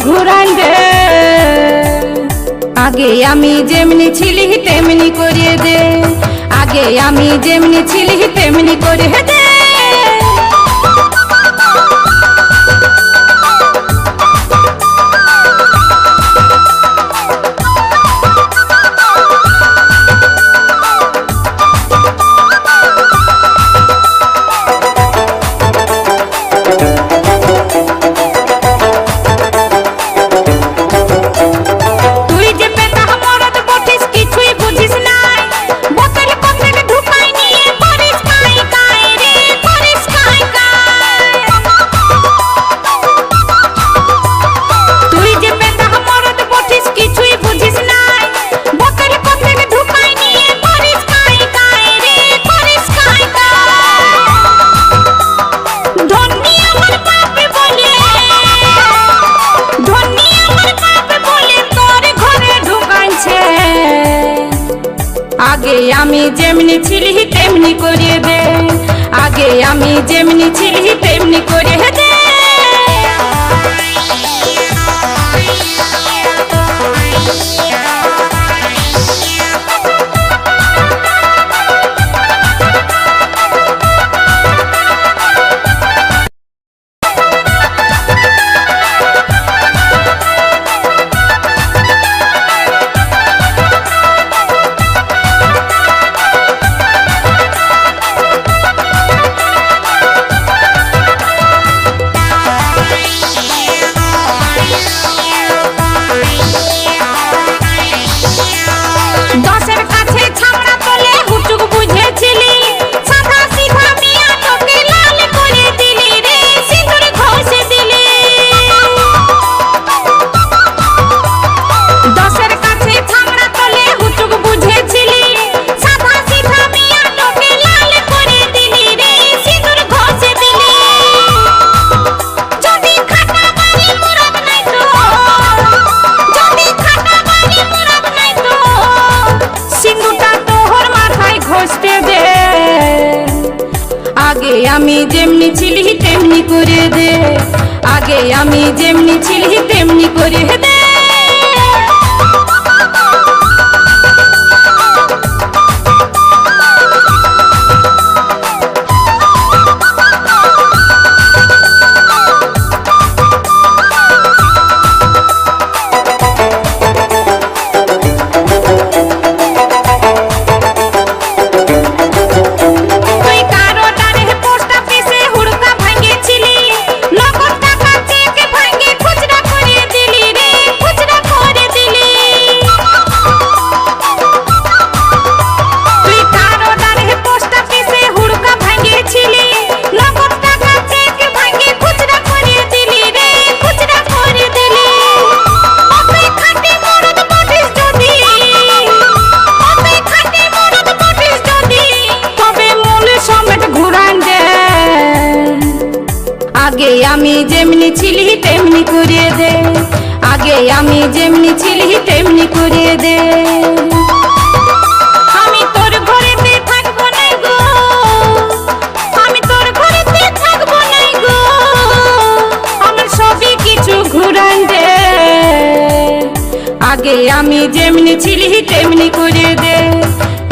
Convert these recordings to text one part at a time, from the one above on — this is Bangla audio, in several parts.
ঘুরাই দে। আগে আমি যেমনি ছিলি তেমনি করিয়ে দে, আগে আমি যেমনি ছিলি তেমনি করে দে। আগে আমি যেমনি ছিলি তেমনি করিয়ে দে, আগে আমি যেমনি ছিলি তেমনি করিয়ে দে। আগে আমি যেমনি ছিলি তেমনি করে দে, আগে আমি যেমনি ছিলি তেমনি করে দে। আগে আমি যেমনি ছিলি তেমনি করিয়ে দে, আগে আমি যেমনি ছিলি তেমনি করিয়ে দে। আমি তোর ঘরেতে থাকবো না গো, আমি তোর ঘরেতে থাকবো না গো, আমার সবই কিছু ঘুরাই দে। আগে আমি যেমনি ছিলি তেমনি করিয়ে দে,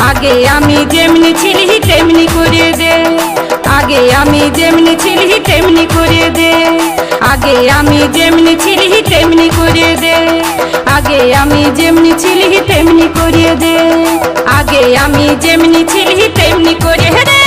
আগে আমি যেমনি ছিলি তেমনি করিয়ে দে, আগে আমি যেমনি ছিলি তেমনি করিয়ে দে, আগে আমি যেমনি ছিলি তেমনি করিয়ে দে, আগে আমি যেমনি ছিলি তেমনি করিয়ে দে, আগে আমি যেমনি ছিলি তেমনি করিয়ে দে।